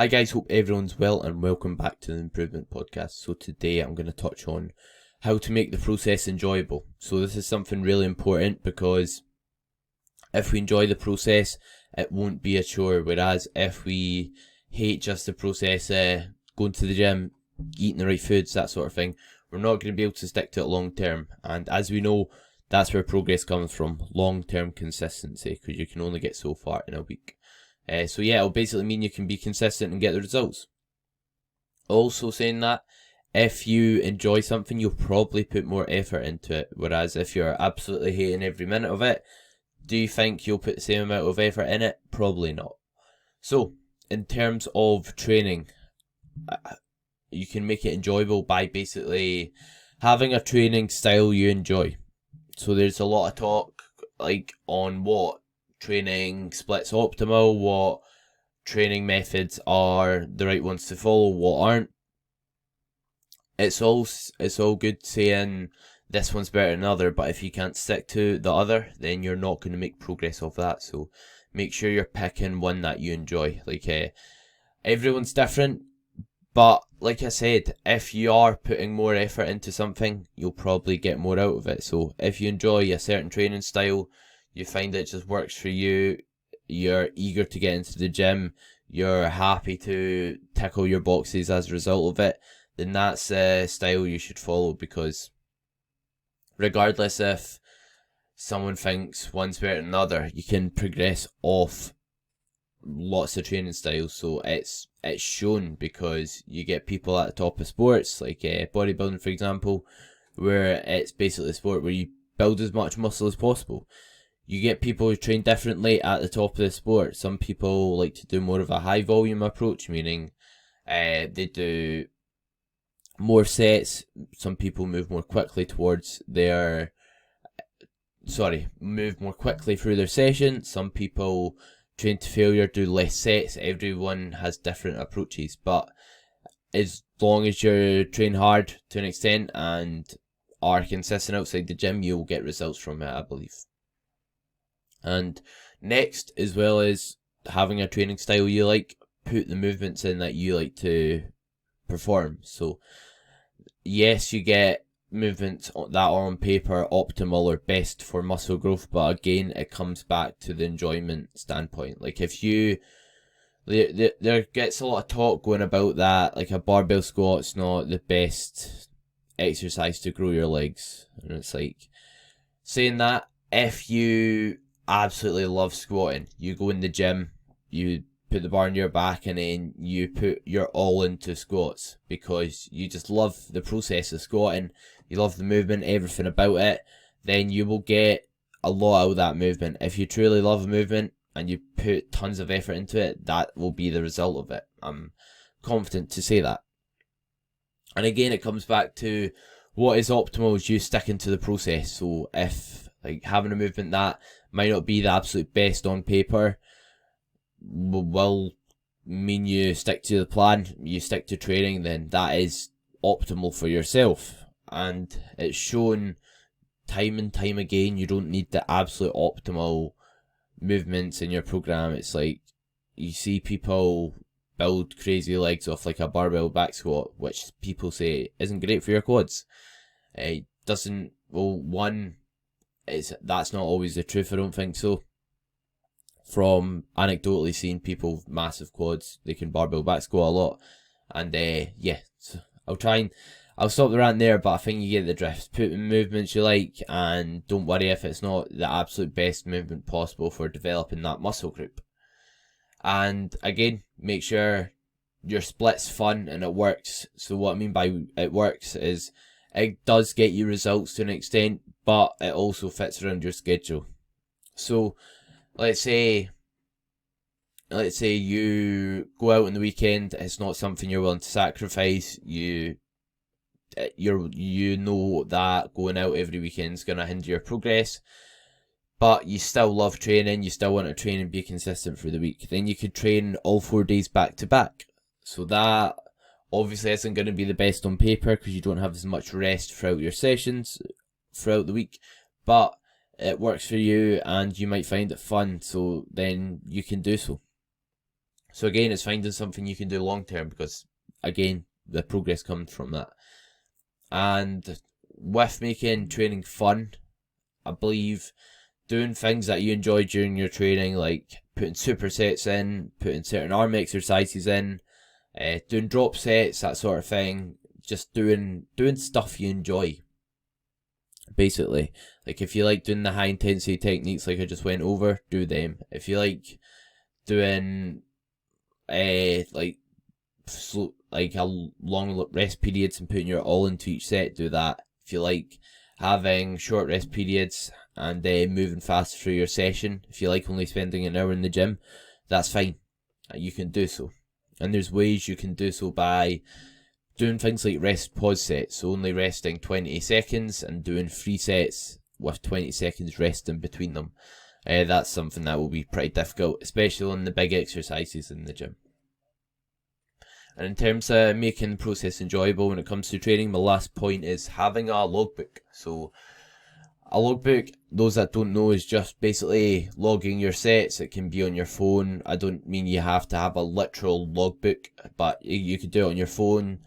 Hi guys, hope everyone's well and welcome back to the Improvement Podcast. So today I'm going to touch on how to make the process enjoyable. So this is something really important because if we enjoy the process, it won't be a chore. Whereas if we hate just the process, going to the gym, eating the right foods, that sort of thing, we're not going to be able to stick to it long term. And as we know, that's where progress comes from, long-term consistency, because you can only get so far in a week. So yeah, it'll basically mean you can be consistent and get the results. Also saying that, if you enjoy something, you'll probably put more effort into it. Whereas if you're absolutely hating every minute of it, do you think you'll put the same amount of effort in it? Probably not. So, in terms of training, you can make it enjoyable by basically having a training style you enjoy. So there's a lot of talk on what training splits optimal, what training methods are the right ones to follow, what aren't. It's all good saying this one's better than another, but if you can't stick to the other, then you're not going to make progress off that. So make sure you're picking one that you enjoy. Everyone's different, but like I said, if you are putting more effort into something, you'll probably get more out of it. So if you enjoy a certain training style, you find it just works for you, you're eager to get into the gym, you're happy to tick all your boxes as a result of it, then that's the style you should follow, because regardless if someone thinks one's better than another, you can progress off lots of training styles. So it's shown, because you get people at the top of sports, like bodybuilding for example, where it's basically a sport where you build as much muscle as possible. You get people who train differently at the top of the sport. Some people like to do more of a high volume approach, meaning they do more sets. Some people move more quickly move more quickly through their session. Some people train to failure, do less sets. Everyone has different approaches, but as long as you train hard to an extent and are consistent outside the gym, you'll get results from it, I believe. And next, as well as having a training style you like, put the movements in that you like to perform. So yes, you get movements that are on paper optimal or best for muscle growth, but again, it comes back to the enjoyment standpoint. Like if you, there gets a lot of talk going about that, like a barbell squat's not the best exercise to grow your legs, and it's like, saying that, if you absolutely love squatting, you go in the gym, you put the bar on your back, and then you put your all into squats because you just love the process of squatting, you love the movement, everything about it, then you will get a lot out of that movement. If you truly love a movement and you put tons of effort into it, that will be the result of it. I'm confident to say that. And again, it comes back to what is optimal is you sticking to the process. So if having a movement that might not be the absolute best on paper will mean you stick to the plan, you stick to training, then that is optimal for yourself. And it's shown time and time again, you don't need the absolute optimal movements in your program. It's like you see people build crazy legs off like a barbell back squat, which people say isn't great for your quads. It doesn't, that's not always the truth, I don't think so. From anecdotally seeing people with massive quads, they can barbell back squat a lot. And so I'll stop the rant there, but I think you get the drift. Put in movements you like, and don't worry if it's not the absolute best movement possible for developing that muscle group. And again, make sure your split's fun and it works. So what I mean by it works is it does get you results to an extent, but it also fits around your schedule. So let's say you go out on the weekend, it's not something you're willing to sacrifice, you know that going out every weekend is going to hinder your progress, but you still love training, you still want to train and be consistent through the week, then you could train all 4 days back to back. So that obviously isn't going to be the best on paper because you don't have as much rest throughout your sessions throughout the week, but it works for you and you might find it fun, so then you can do so. So again, it's finding something you can do long term, because again, the progress comes from that. And with making training fun, I believe doing things that you enjoy during your training, like putting supersets in, putting certain arm exercises in, doing drop sets, that sort of thing, just doing stuff you enjoy. Basically, like if you like doing the high intensity techniques like I just went over, do them. If you like doing like a long rest periods and putting your all into each set, do that. If you like having short rest periods and moving fast through your session, if you like only spending an hour in the gym, that's fine. You can do so. And there's ways you can do so by doing things like rest pause sets, so only resting 20 seconds and doing 3 sets with 20 seconds rest in between them. That's something that will be pretty difficult, especially on the big exercises in the gym. And in terms of making the process enjoyable when it comes to training, my last point is having a logbook. So a logbook, those that don't know, is just basically logging your sets. It can be on your phone. I don't mean you have to have a literal logbook, but you can do it on your phone.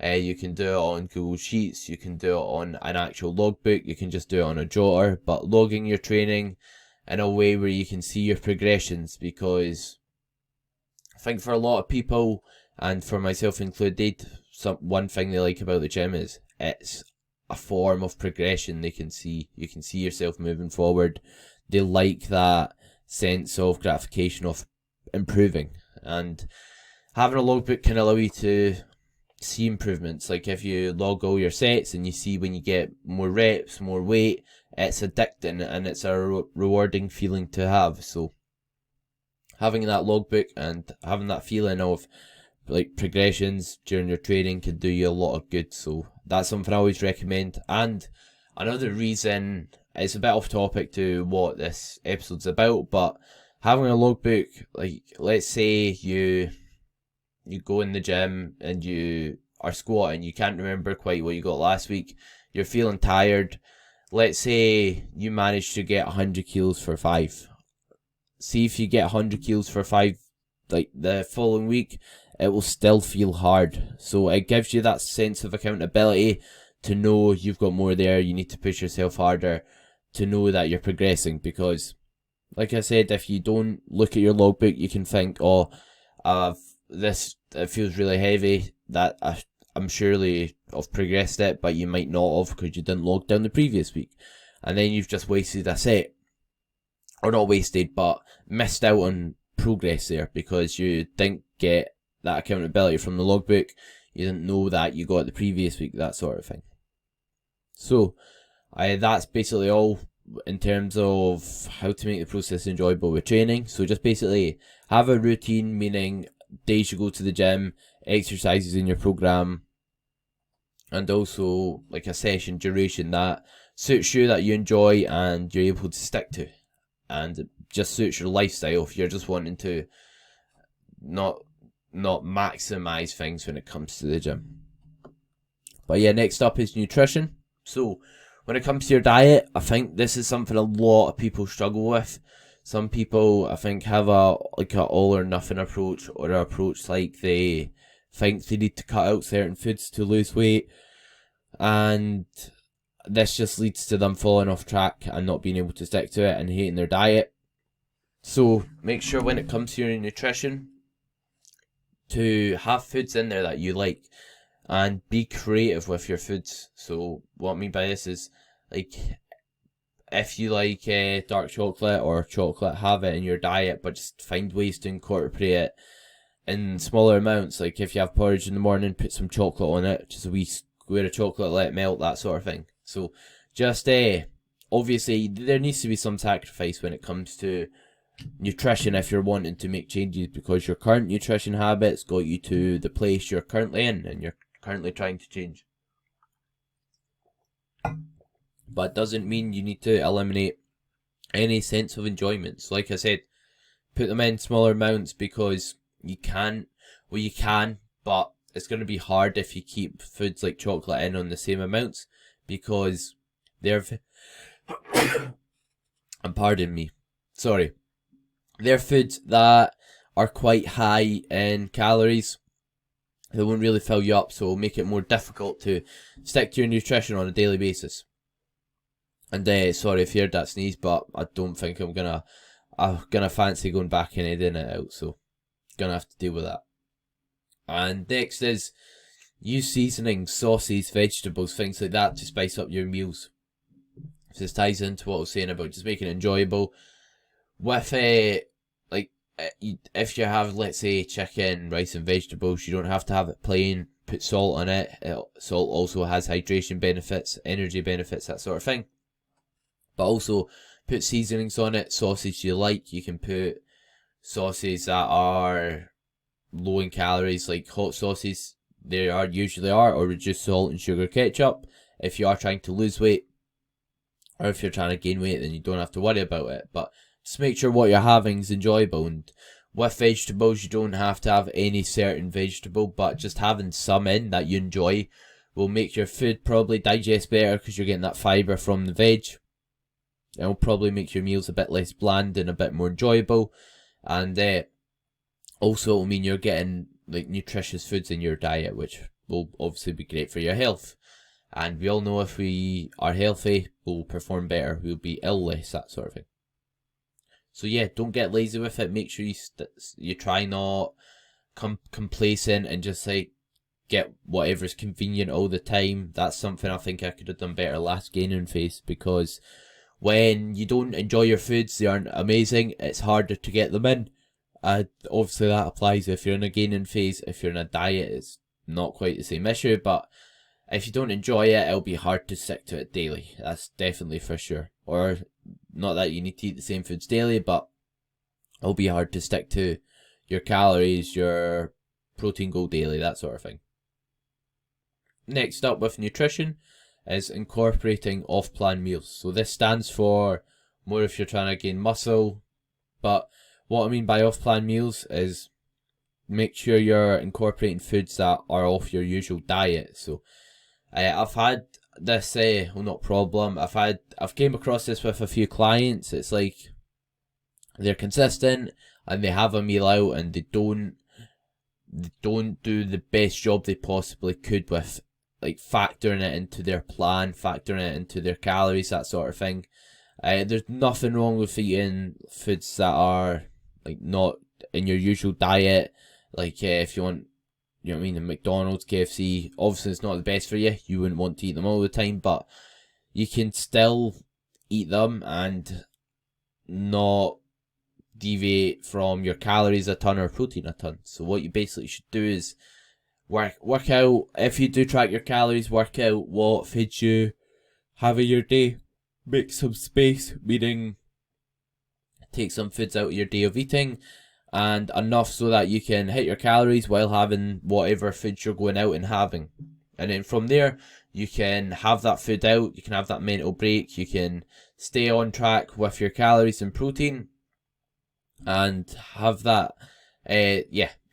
You can do it on Google Sheets. You can do it on an actual logbook. You can just do it on a jotter. But logging your training in a way where you can see your progressions, because I think for a lot of people, and for myself included, one thing they like about the gym is it's a form of progression they can see. You can see yourself moving forward. They like that sense of gratification of improving. And having a logbook can allow you to see improvements. Like if you log all your sets and you see when you get more reps, more weight, it's addicting and it's a rewarding feeling to have. So having that logbook and having that feeling of like progressions during your training can do you a lot of good. So that's something I always recommend. And another reason, it's a bit off topic to what this episode's about, but having a logbook, like let's say you go in the gym and you are squatting, you can't remember quite what you got last week, you're feeling tired. Let's say you manage to get 100 kilos for 5. See if you get 100 kilos for 5 like the following week, it will still feel hard. So it gives you that sense of accountability to know you've got more there, you need to push yourself harder, to know that you're progressing. Because like I said, if you don't look at your logbook, you can think, oh, it feels really heavy, that I'm surely I've progressed it, but you might not have because you didn't log down the previous week. And then you've just wasted a set. Or not wasted, but missed out on progress there because you didn't get that accountability from the logbook. You didn't know that you got the previous week, that sort of thing. So that's basically all in terms of how to make the process enjoyable with training. So just basically have a routine, meaning days you go to the gym, exercises in your program, and also like a session duration that suits you, that you enjoy and you're able to stick to, and it just suits your lifestyle if you're just wanting to not maximize things when it comes to the gym. But yeah, next up is nutrition. So when it comes to your diet, I think this is something a lot of people struggle with. Some people, I think, have a all or nothing approach, or an approach like they think they need to cut out certain foods to lose weight, and this just leads to them falling off track and not being able to stick to it and hating their diet. So make sure when it comes to your nutrition to have foods in there that you like, and be creative with your foods. So what I mean by this is, like, if you like dark chocolate or chocolate, have it in your diet, but just find ways to incorporate it in smaller amounts. Like if you have porridge in the morning, put some chocolate on it, just a wee square of chocolate, let it melt, that sort of thing. So just obviously there needs to be some sacrifice when it comes to nutrition if you're wanting to make changes, because your current nutrition habits got you to the place you're currently in and you're currently trying to change. But it doesn't mean you need to eliminate any sense of enjoyment. So like I said, put them in smaller amounts, because you can, but it's going to be hard if you keep foods like chocolate in on the same amounts, because they're and pardon me, sorry, they're foods that are quite high in calories. They won't really fill you up, so it'll make it more difficult to stick to your nutrition on a daily basis. And sorry if you heard that sneeze, but I don't think I'm gonna fancy going back and editing it out, so gonna have to deal with that. And next is use seasonings, sauces, vegetables, things like that to spice up your meals. So this ties into what I was saying about just making it enjoyable. With if you have, let's say, chicken, rice and vegetables, you don't have to have it plain. Put salt on it. Salt also has hydration benefits, energy benefits, that sort of thing. But also put seasonings on it. Sausage you like, you can put sauces that are low in calories, like hot sauces. They usually are, or reduced salt and sugar ketchup. If you are trying to lose weight, or if you're trying to gain weight, then you don't have to worry about it. But just make sure what you're having is enjoyable. And with vegetables, you don't have to have any certain vegetable, but just having some in that you enjoy will make your food probably digest better because you're getting that fibre from the veg. It'll probably make your meals a bit less bland and a bit more enjoyable. And also it'll mean you're getting like nutritious foods in your diet, which will obviously be great for your health. And we all know if we are healthy, we'll perform better, we'll be ill less, that sort of thing. So yeah, don't get lazy with it. Make sure you try not complacent and just like get whatever's convenient all the time. That's something I think I could have done better last gaining phase, because when you don't enjoy your foods, they aren't amazing, it's harder to get them in. Obviously that applies if you're in a gaining phase. If you're in a diet, it's not quite the same issue, but if you don't enjoy it, it'll be hard to stick to it daily. That's definitely for sure. Or, not that you need to eat the same foods daily, but it'll be hard to stick to your calories, your protein goal daily, that sort of thing. Next up with nutrition is incorporating off-plan meals. So this stands for more if you're trying to gain muscle, but what I mean by off-plan meals is make sure you're incorporating foods that are off your usual diet. So I've had this not problem. I've came across this with a few clients. It's like they're consistent and they have a meal out and they don't do the best job they possibly could with like factoring it into their plan, factoring it into their calories, that sort of thing. There's nothing wrong with eating foods that are like not in your usual diet. Like if you want, you know what I mean, the McDonald's, KFC, obviously it's not the best for you. You wouldn't want to eat them all the time, but you can still eat them and not deviate from your calories a ton or protein a ton. So what you basically should do is work out, if you do track your calories, work out what foods you have in your day. Make some space, meaning take some foods out of your day of eating, and enough so that you can hit your calories while having whatever foods you're going out and having. And then from there, you can have that food out, you can have that mental break, you can stay on track with your calories and protein, and have that,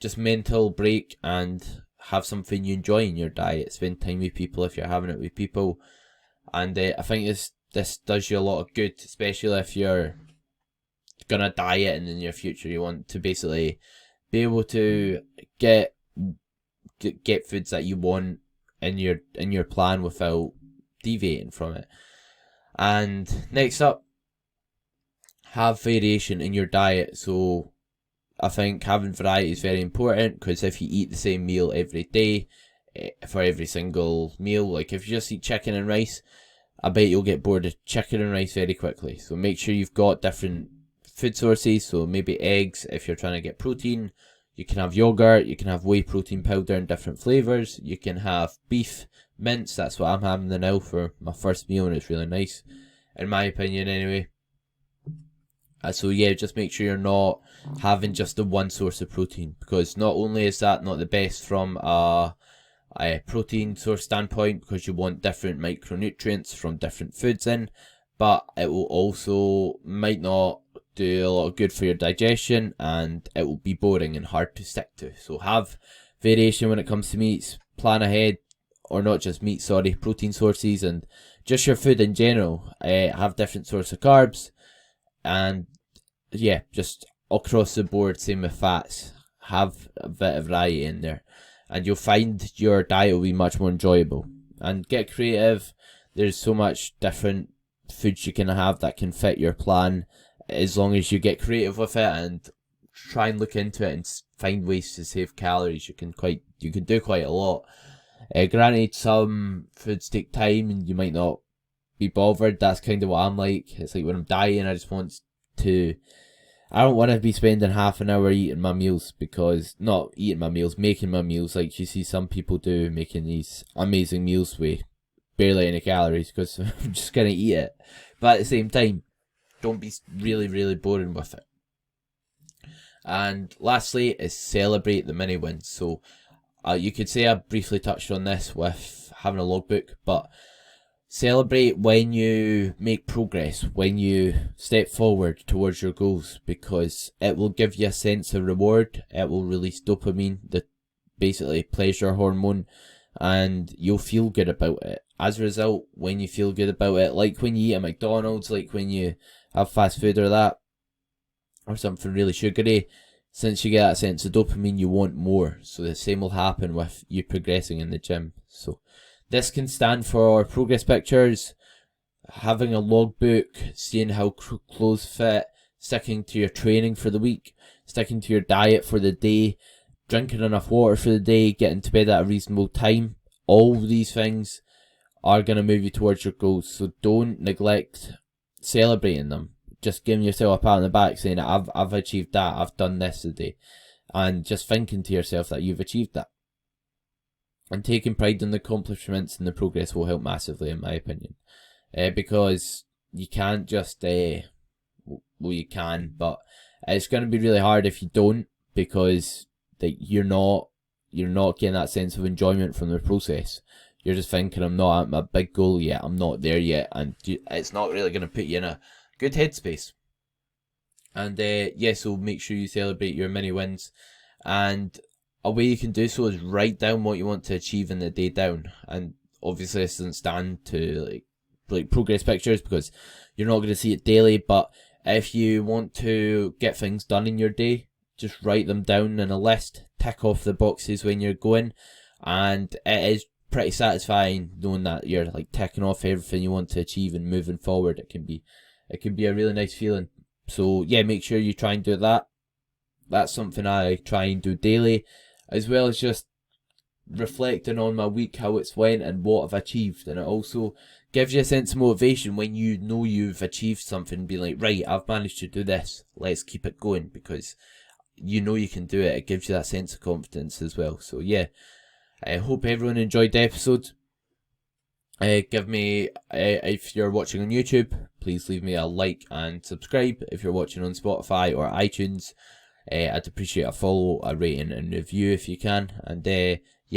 just mental break, and have something you enjoy in your diet. Spend time with people if you're having it with people. And I think this does you a lot of good, especially if you're gonna diet and in your future you want to basically be able to get foods that you want in your plan without deviating from it. And next up, have variation in your diet. So I think having variety is very important, because if you eat the same meal every day for every single meal, like if you just eat chicken and rice, I bet you'll get bored of chicken and rice very quickly. So make sure you've got different food sources. So maybe eggs if you're trying to get protein. You can have yogurt, you can have whey protein powder in different flavours. You can have beef mince, that's what I'm having now for my first meal, and it's really nice, in my opinion anyway. So yeah, just make sure you're not having just the one source of protein, because not only is that not the best from a protein source standpoint, because you want different micronutrients from different foods in, but it will also might not do a lot of good for your digestion, and it will be boring and hard to stick to. So have variation when it comes to meats, plan ahead, or not just meat, sorry, protein sources, and just your food in general. Have different sources of carbs, and yeah, just across the board, same with fats. Have a bit of variety in there, and you'll find your diet will be much more enjoyable. And get creative. There's so much different foods you can have that can fit your plan, as long as you get creative with it and try and look into it and find ways to save calories. You can do quite a lot. Granted, some foods take time and you might not be bothered. That's kind of what I'm like. It's like when I'm dieting, I don't want to be spending half an hour eating my meals, making my meals like you see some people do, making these amazing meals with barely any calories, because I'm just going to eat it. But at the same time, don't be really, really boring with it. And lastly is celebrate the mini wins. So you could say I briefly touched on this with having a logbook, but celebrate when you make progress, when you step forward towards your goals, because it will give you a sense of reward. It will release dopamine, the basically pleasure hormone, and you'll feel good about it. As a result, when you feel good about it, like when you eat at McDonald's, like when you have fast food or that, or something really sugary, since you get that sense of dopamine, you want more. So the same will happen with you progressing in the gym. So this can stand for progress pictures, having a logbook, seeing how clothes fit, sticking to your training for the week, sticking to your diet for the day, drinking enough water for the day, getting to bed at a reasonable time. All these things are going to move you towards your goals. So don't neglect celebrating them. Just giving yourself a pat on the back saying, I've achieved that, I've done this today. And just thinking to yourself that you've achieved that. And taking pride in the accomplishments and the progress will help massively, in my opinion. Because you can't just, you can, but it's going to be really hard if you don't, because you're not getting that sense of enjoyment from the process. You're just thinking, I'm not at my big goal yet, I'm not there yet, and it's not really going to put you in a good headspace. And so make sure you celebrate your mini wins. And a way you can do so is write down what you want to achieve in the day down. And obviously this doesn't stand to like progress pictures, because you're not going to see it daily, but if you want to get things done in your day, just write them down in a list, tick off the boxes when you're going, and it is pretty satisfying knowing that you're like ticking off everything you want to achieve and moving forward. It can be a really nice feeling. So yeah, make sure you try and do that. That's something I try and do daily, as well as just reflecting on my week, how it's went and what I've achieved. And it also gives you a sense of motivation when you know you've achieved something, be like, right, I've managed to do this, let's keep it going, because you know you can do it. It gives you that sense of confidence as well. So yeah, I hope everyone enjoyed the episode. Give me, if you're watching on YouTube, please leave me a like and subscribe. If you're watching on Spotify or iTunes, I'd appreciate a follow, a rating and review if you can. And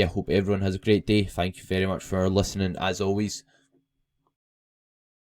hope everyone has a great day. Thank you very much for listening as always.